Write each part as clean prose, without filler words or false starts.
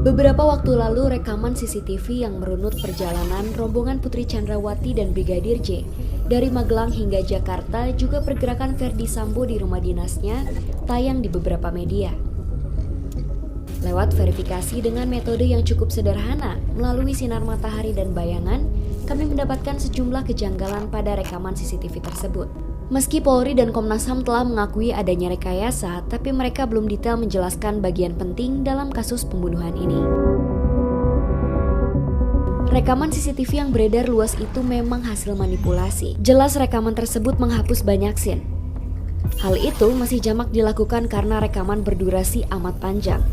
Beberapa waktu lalu rekaman CCTV yang merunut perjalanan rombongan Putri Chandrawati dan Brigadir J dari Magelang hingga Jakarta, juga pergerakan Verdi Sambo di rumah dinasnya, tayang di beberapa media. Lewat verifikasi dengan metode yang cukup sederhana melalui sinar matahari dan bayangan, kami mendapatkan sejumlah kejanggalan pada rekaman CCTV tersebut. Meski Polri dan Komnas HAM telah mengakui adanya rekayasa, tapi mereka belum detail menjelaskan bagian penting dalam kasus pembunuhan ini. Rekaman CCTV yang beredar luas itu memang hasil manipulasi. Jelas rekaman tersebut menghapus banyak scene. Hal itu masih jamak dilakukan karena rekaman berdurasi amat panjang.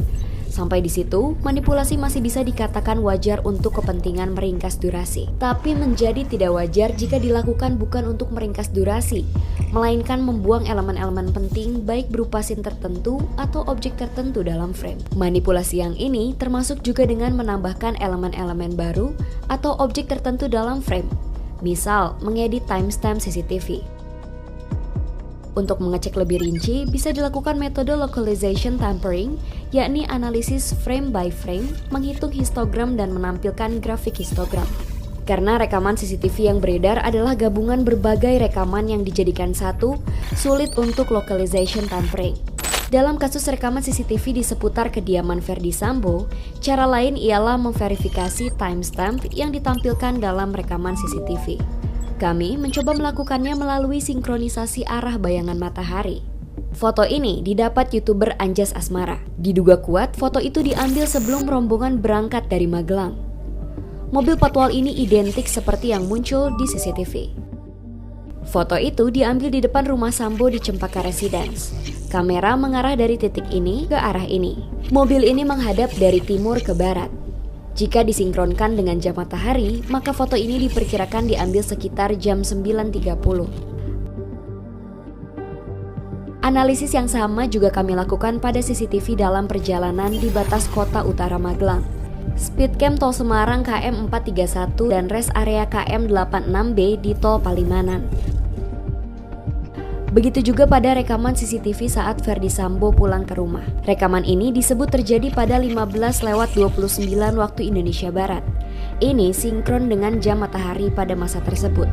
Sampai di situ, manipulasi masih bisa dikatakan wajar untuk kepentingan meringkas durasi. Tapi menjadi tidak wajar jika dilakukan bukan untuk meringkas durasi, melainkan membuang elemen-elemen penting baik berupa scene tertentu atau objek tertentu dalam frame. Manipulasi yang ini termasuk juga dengan menambahkan elemen-elemen baru atau objek tertentu dalam frame. Misal, mengedit timestamp CCTV. Untuk mengecek lebih rinci, bisa dilakukan metode localization tampering, yakni analisis frame by frame, menghitung histogram dan menampilkan grafik histogram. Karena rekaman CCTV yang beredar adalah gabungan berbagai rekaman yang dijadikan satu, sulit untuk localization tampering. Dalam kasus rekaman CCTV di seputar kediaman Verdi Sambo, cara lain ialah memverifikasi timestamp yang ditampilkan dalam rekaman CCTV. Kami mencoba melakukannya melalui sinkronisasi arah bayangan matahari. Foto ini didapat YouTuber Anjas Asmara. Diduga kuat foto itu diambil sebelum rombongan berangkat dari Magelang. Mobil patwal ini identik seperti yang muncul di CCTV. Foto itu diambil di depan rumah Sambo di Cempaka Residence. Kamera mengarah dari titik ini ke arah ini. Mobil ini menghadap dari timur ke barat. Jika disinkronkan dengan jam matahari, maka foto ini diperkirakan diambil sekitar jam 9.30. Analisis yang sama juga kami lakukan pada CCTV dalam perjalanan di batas kota utara Magelang. Speedcam Tol Semarang KM 431 dan rest area KM 86B di Tol Palimanan. Begitu juga pada rekaman CCTV saat Verdi Sambo pulang ke rumah. Rekaman ini disebut terjadi pada 15:29 waktu Indonesia Barat. Ini sinkron dengan jam matahari pada masa tersebut.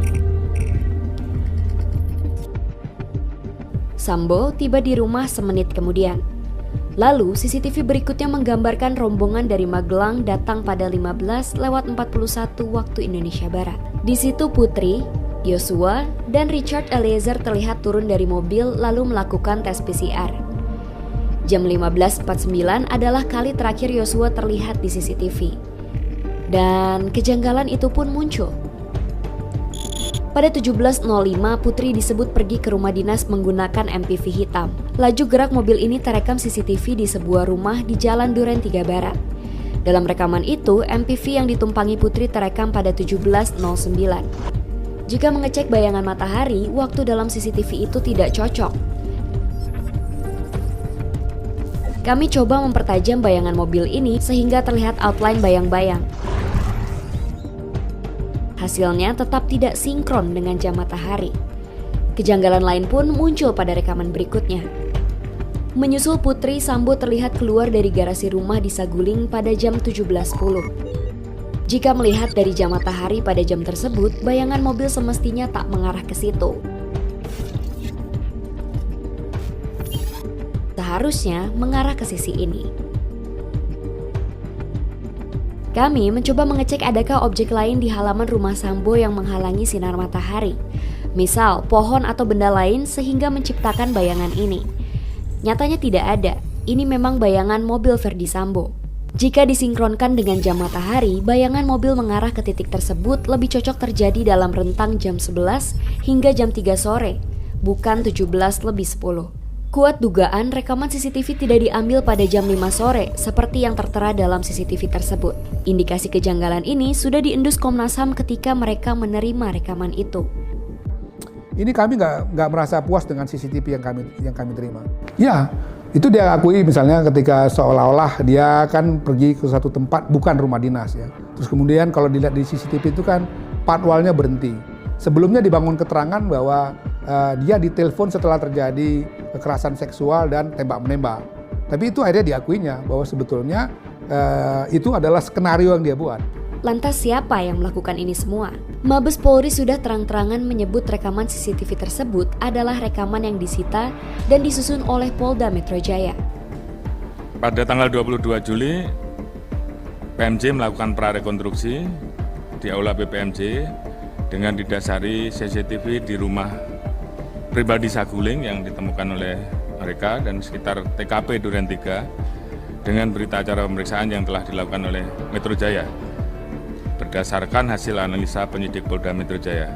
Sambo tiba di rumah semenit kemudian. Lalu CCTV berikutnya menggambarkan rombongan dari Magelang datang pada 15:41 waktu Indonesia Barat. Di situ Putri, Yosua, dan Richard Eliezer terlihat turun dari mobil lalu melakukan tes PCR. Jam 15.49 adalah kali terakhir Yosua terlihat di CCTV. Dan kejanggalan itu pun muncul. Pada 17.05 Putri disebut pergi ke rumah dinas menggunakan MPV hitam. Laju gerak mobil ini terekam CCTV di sebuah rumah di Jalan Duren 3 Barat. Dalam rekaman itu, MPV yang ditumpangi Putri terekam pada 17.09. Jika mengecek bayangan matahari, waktu dalam CCTV itu tidak cocok. Kami coba mempertajam bayangan mobil ini sehingga terlihat outline bayang-bayang. Hasilnya tetap tidak sinkron dengan jam matahari. Kejanggalan lain pun muncul pada rekaman berikutnya. Menyusul Putri, Sambo terlihat keluar dari garasi rumah di Saguling pada jam 17.10. Jika melihat dari jam matahari pada jam tersebut, bayangan mobil semestinya tak mengarah ke situ. Seharusnya mengarah ke sisi ini. Kami mencoba mengecek adakah objek lain di halaman rumah Sambo yang menghalangi sinar matahari. Misal, pohon atau benda lain sehingga menciptakan bayangan ini. Nyatanya tidak ada. Ini memang bayangan mobil Verdi Sambo. Jika disinkronkan dengan jam matahari, bayangan mobil mengarah ke titik tersebut lebih cocok terjadi dalam rentang jam 11 hingga jam 3 sore, bukan 17:10. Kuat dugaan rekaman CCTV tidak diambil pada jam 5 sore, seperti yang tertera dalam CCTV tersebut. Indikasi kejanggalan ini sudah diendus Komnas HAM ketika mereka menerima rekaman itu. Ini kami nggak merasa puas dengan CCTV yang kami terima. Ya, itu dia akui misalnya ketika seolah-olah dia kan pergi ke satu tempat bukan rumah dinas ya. Terus kemudian kalau dilihat di CCTV itu kan patwalnya berhenti. Sebelumnya dibangun keterangan bahwa dia ditelepon setelah terjadi kekerasan seksual dan tembak-menembak. Tapi itu akhirnya diakuinya bahwa sebetulnya itu adalah skenario yang dia buat. Lantas siapa yang melakukan ini semua? Mabes Polri sudah terang-terangan menyebut rekaman CCTV tersebut adalah rekaman yang disita dan disusun oleh Polda Metro Jaya. Pada tanggal 22 Juli, PMJ melakukan prarekonstruksi di Aula BPMJ dengan didasari CCTV di rumah pribadi Saguling yang ditemukan oleh mereka dan sekitar TKP Duren 3 dengan berita acara pemeriksaan yang telah dilakukan oleh Metro Jaya berdasarkan hasil analisa penyidik Polda Metro Jaya.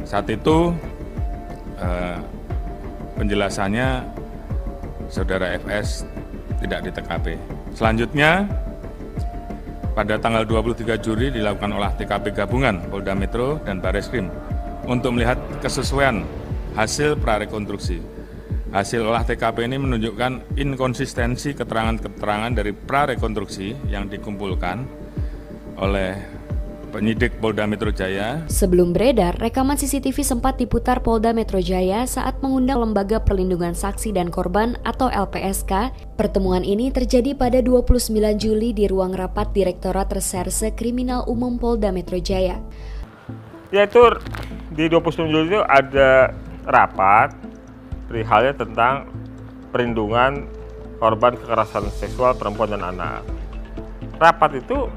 Saat itu penjelasannya Saudara FS tidak di TKP. Selanjutnya pada tanggal 23 Juli dilakukan olah TKP gabungan Polda Metro dan Bareskrim untuk melihat kesesuaian hasil prarekonstruksi. Hasil olah TKP ini menunjukkan inkonsistensi keterangan-keterangan dari prarekonstruksi yang dikumpulkan oleh penyidik Polda Metro Jaya. Sebelum beredar, rekaman CCTV sempat diputar Polda Metro Jaya saat mengundang Lembaga Perlindungan Saksi dan Korban atau LPSK. Pertemuan ini terjadi pada 29 Juli di ruang rapat Direktorat Reserse Kriminal Umum Polda Metro Jaya. Yaitu di 29 Juli itu ada rapat perihalnya tentang perlindungan korban kekerasan seksual perempuan dan anak. Rapat itu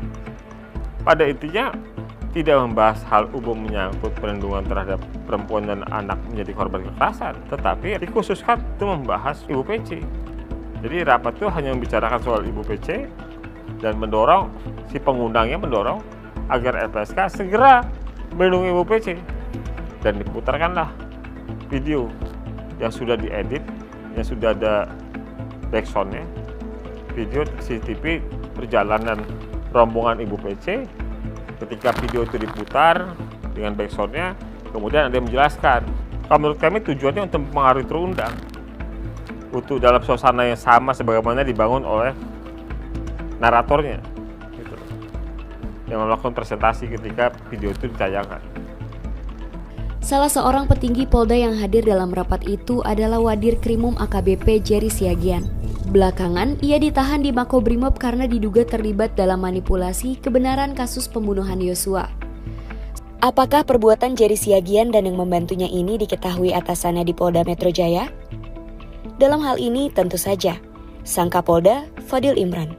pada intinya tidak membahas hal umum menyangkut perlindungan terhadap perempuan dan anak menjadi korban kekerasan, tetapi dikhususkan itu membahas Ibu PC. Jadi rapat itu hanya membicarakan soal Ibu PC dan mendorong, si pengundangnya mendorong agar LPSK segera melindungi Ibu PC. Dan diputarkanlah video yang sudah diedit, yang sudah ada backsoundnya, video CCTV perjalanan rombongan Ibu PC. Ketika video itu diputar dengan backsoundnya, kemudian ada yang menjelaskan. Kalau menurut kami tujuannya untuk mempengaruhi terundang, untuk dalam suasana yang sama sebagaimana dibangun oleh naratornya, gitu, yang melakukan presentasi ketika video itu ditayangkan. Salah seorang petinggi Polda yang hadir dalam rapat itu adalah Wadir Krimum AKBP Jerry Siagian. Belakangan, ia ditahan di Makobrimob karena diduga terlibat dalam manipulasi kebenaran kasus pembunuhan Yosua. Apakah perbuatan Jerry Siagian dan yang membantunya ini diketahui atasannya di Polda Metro Jaya? Dalam hal ini tentu saja, sang Kapolda Fadil Imran.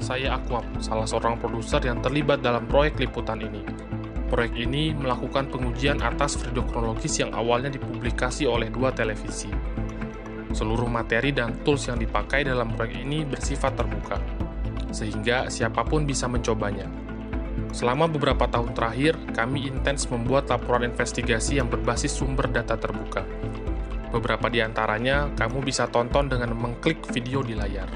Saya Akwam, salah seorang produser yang terlibat dalam proyek liputan ini. Proyek ini melakukan pengujian atas video kronologis yang awalnya dipublikasi oleh 2 televisi. Seluruh materi dan tools yang dipakai dalam proyek ini bersifat terbuka, sehingga siapapun bisa mencobanya. Selama beberapa tahun terakhir, kami intens membuat laporan investigasi yang berbasis sumber data terbuka. Beberapa di antaranya kamu bisa tonton dengan mengklik video di layar.